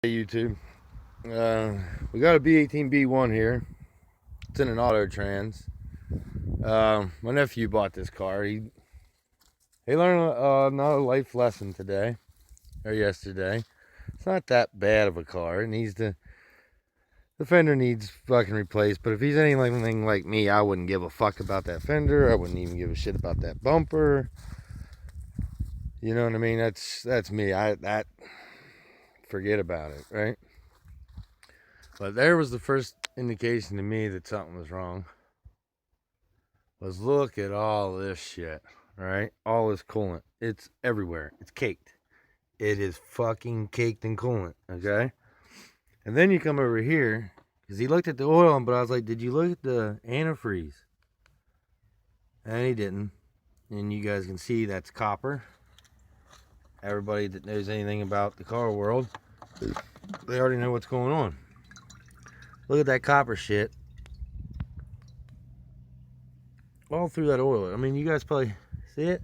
Hey YouTube, we got a B18B1 here. It's in an auto trans. My nephew bought this car. He learned another life lesson today or yesterday. It's not that bad of a car. The fender needs fucking replaced. But if he's anything like me, I wouldn't give a fuck about that fender. I wouldn't even give a shit about that bumper. You know what I mean? That's me. Forget about it, right? But there was the first indication to me that something was wrong. Was look at all this shit, right? All this coolant. It's everywhere. It's caked. It is fucking caked in coolant, okay? And then you come over here, because he looked at the oil, but I was like, did you look at the antifreeze? And he didn't. And you guys can see that's copper. Everybody that knows anything about the car world, they already know what's going on. Look at that copper shit all through that oil. I mean, you guys probably see it.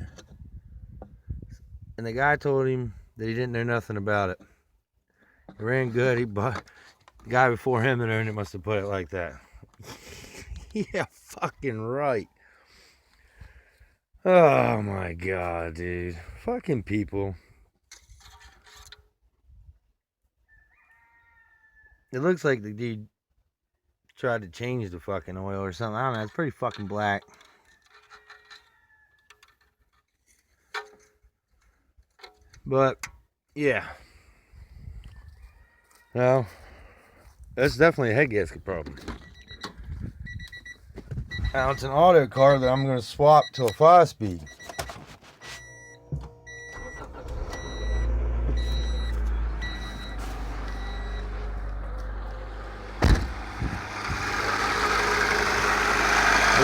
And the guy told him that he didn't know nothing about it. It ran good. The guy before him that owned it must have put it like that. Yeah, fucking right. Oh my god, dude. Fucking people. It looks like the dude tried to change the fucking oil or something. I don't know. It's pretty fucking black. But yeah, no, that's definitely a head gasket problem. Now it's an auto car that I'm going to swap to a 5-speed.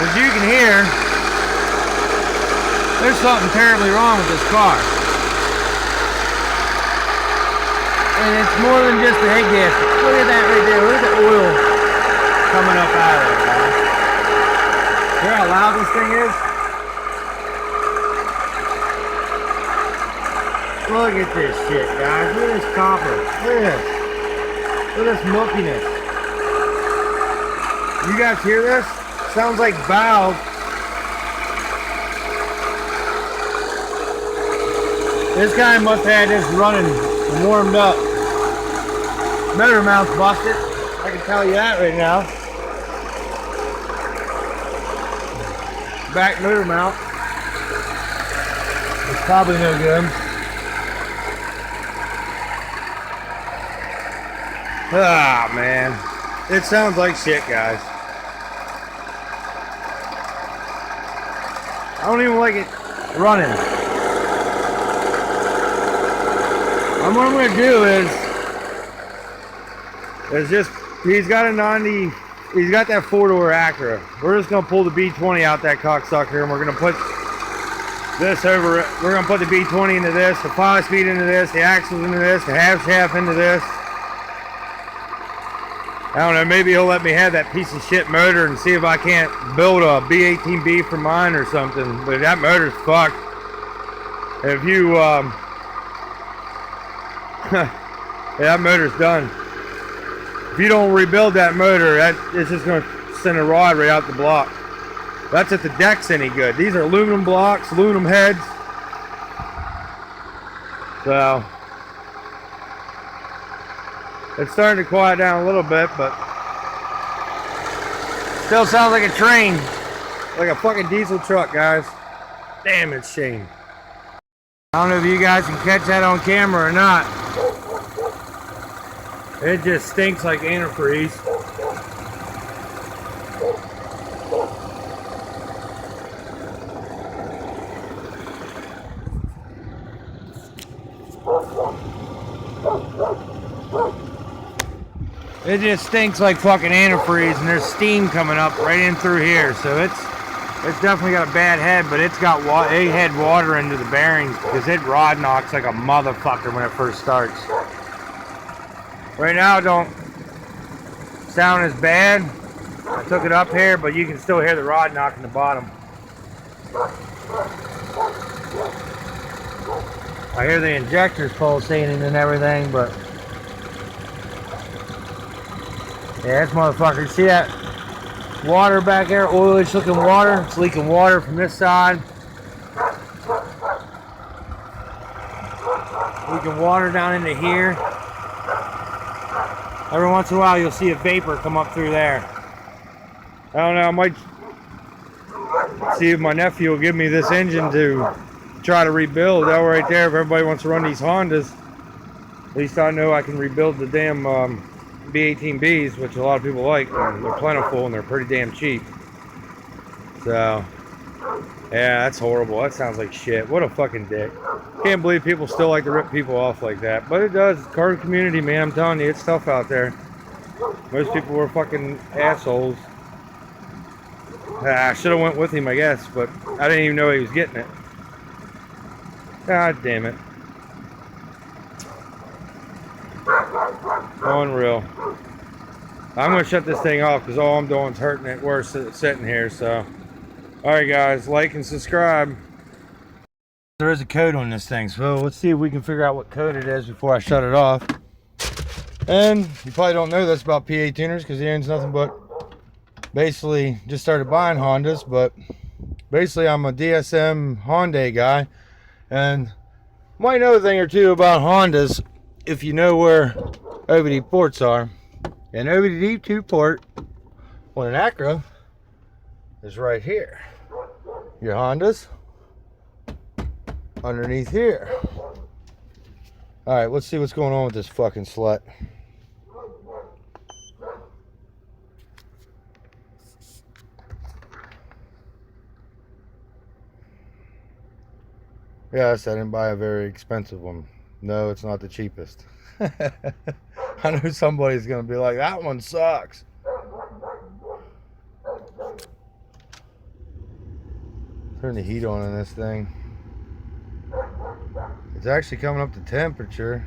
As you can hear, there's something terribly wrong with this car. And it's more than just the head gasket. Look at that right there. Look at the oil coming up out of it, guys. Hear how loud this thing is? Look at this shit, guys. Look at this copper. Look at this. Look at this milkiness. You guys hear this? Sounds like valve. This guy must have had this running and warmed up. Motor mount's busted. I can tell you that right now. Back motor mount. It's probably no good. Ah, man. It sounds like shit, guys. I don't even like it running. And what I'm going to do is just, he's got a 90, he's got that 4-door Acura. We're just going to pull the B20 out that cocksucker, and we're going to put this over it. We're going to put the B20 into this, the 5-speed into this, the axles into this, the half shaft into this. I don't know, maybe he'll let me have that piece of shit motor and see if I can't build a B18B for mine or something. But that motor's fucked. If you, yeah, that motor's done. If you don't rebuild that motor, it's just going to send a rod right out the block. That's if the deck's any good. These are aluminum blocks, aluminum heads. So it's starting to quiet down a little bit, but still sounds like a train. Like a fucking diesel truck, guys. Damn, it's a shame. I don't know if you guys can catch that on camera or not. It just stinks like antifreeze. It just stinks like fucking antifreeze, and there's steam coming up right in through here. So it's definitely got a bad head, but it's got it had water into the bearings because it rod knocks like a motherfucker when it first starts. Right now it don't sound as bad. I took it up here, but you can still hear the rod knock in the bottom. I hear the injectors pulsating and everything, but Yeah, this motherfucker. See that water back there? Oilish looking water. It's leaking water from this side. Leaking water down into here. Every once in a while you'll see a vapor come up through there. I don't know, I might see if my nephew will give me this engine to try to rebuild. That right there, if everybody wants to run these Hondas, at least I know I can rebuild the damn B18Bs, which a lot of people like. They're plentiful and they're pretty damn cheap. So, yeah, that's horrible. That sounds like shit. What a fucking dick. Can't believe people still like to rip people off like that. But it does. Car community, man, I'm telling you, it's tough out there. Most people were fucking assholes. I should have went with him, I guess, but I didn't even know he was getting it. God damn it. Unreal. I'm going to shut this thing off because all I'm doing is hurting it worse sitting here. So, alright guys, like and subscribe. There is a code on this thing, so let's see if we can figure out what code it is before I shut it off. And you probably don't know this about PA tuners because he owns nothing but basically just started buying Hondas, but basically I'm a DSM Hyundai guy and might know a thing or two about Hondas if you know where OBD ports are. An OBD 2 port on an Acura is right here. Your Hondas underneath here. Alright, let's see what's going on with this fucking slut. Yes, I didn't buy a very expensive one. No, it's not the cheapest. I know somebody's gonna be like, that one sucks. Turn the heat on in this thing. It's actually coming up to temperature.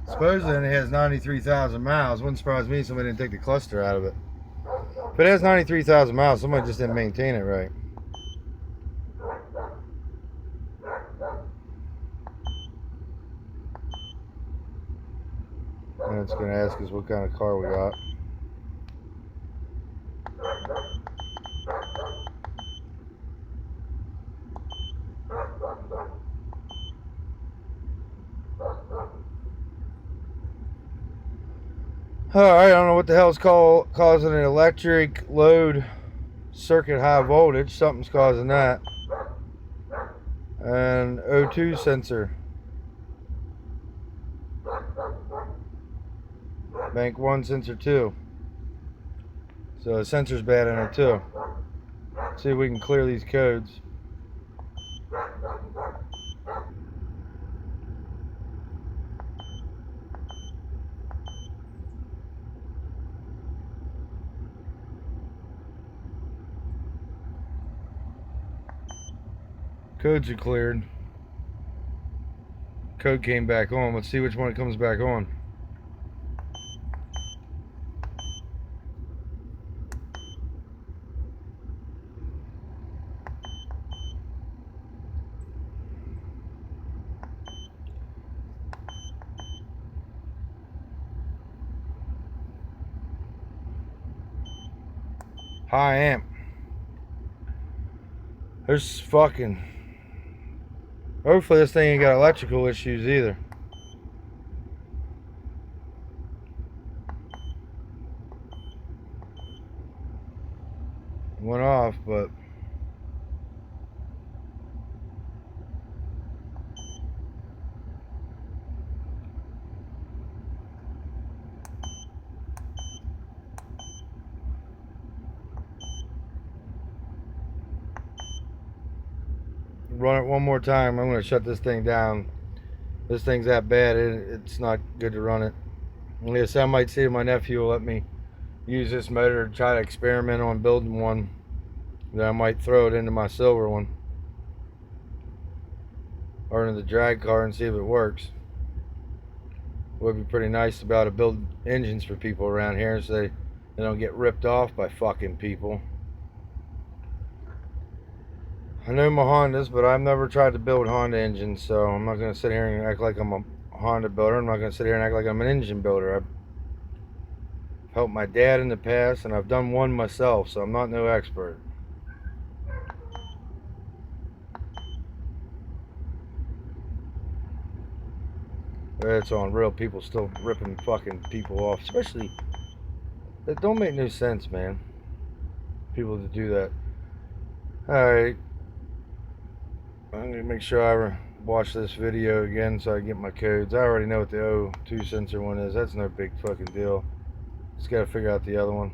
Supposedly it has 93,000 miles. Wouldn't surprise me if somebody didn't take the cluster out of it. If it has 93,000 miles, somebody just didn't maintain it right. And it's going to ask us what kind of car we got. Alright, I don't know what the hell is causing an electric load circuit high voltage. Something's causing that. And O2 sensor. Bank 1, sensor 2. So the sensor's bad in it too. Let's see if we can clear these codes. Codes are cleared. Code came back on. Let's see which one it comes back on. High amp. There's fucking... Hopefully this thing ain't got electrical issues either. Went off, but... Run it one more time. I'm going to shut this thing down. This thing's that bad, it's not good to run it. I guess I might see if my nephew will let me use this motor to try to experiment on building one. Then I might throw it into my silver one. Or into the drag car and see if it works. Would be pretty nice to be able to build engines for people around here so they don't get ripped off by fucking people. I know my Hondas, but I've never tried to build Honda engines, so I'm not going to sit here and act like I'm a Honda builder. I'm not going to sit here and act like I'm an engine builder. I've helped my dad in the past, and I've done one myself, so I'm not no expert. It's on real people still ripping fucking people off, especially. It don't make no sense, man. People to do that. Alright. I'm gonna make sure I watch this video again so I get my codes. I already know what the O2 sensor one is. That's no big fucking deal. Just gotta figure out the other one.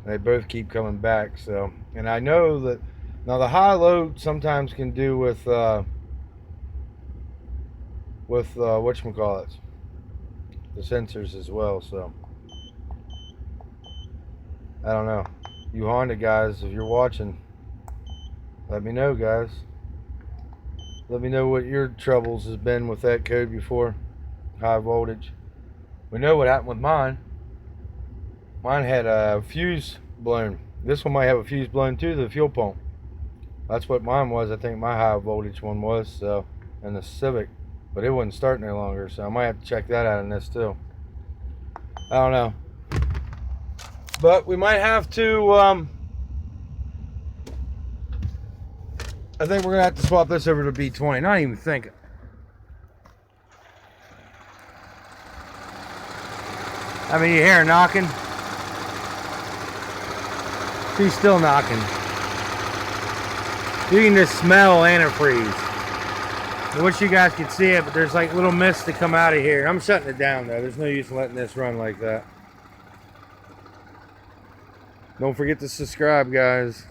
They both keep coming back, so. And I know that now the high load sometimes can do with whatchamacallit, the sensors as well, so I don't know. You Honda guys, if you're watching, let me know, guys. Let me know what your troubles has been with that code before. High voltage. We know what happened with mine. Mine had a fuse blown. This one might have a fuse blown too, the fuel pump. That's what mine was. I think my high voltage one was, so, and the Civic. But it wasn't starting any longer, so I might have to check that out in this too. I don't know. But we might have to, I think we're going to have to swap this over to B20. Not even thinking. I mean, you hear her knocking? She's still knocking. You can just smell antifreeze. I wish you guys could see it, but there's like little mist to come out of here. I'm shutting it down though. There's no use in letting this run like that. Don't forget to subscribe, guys.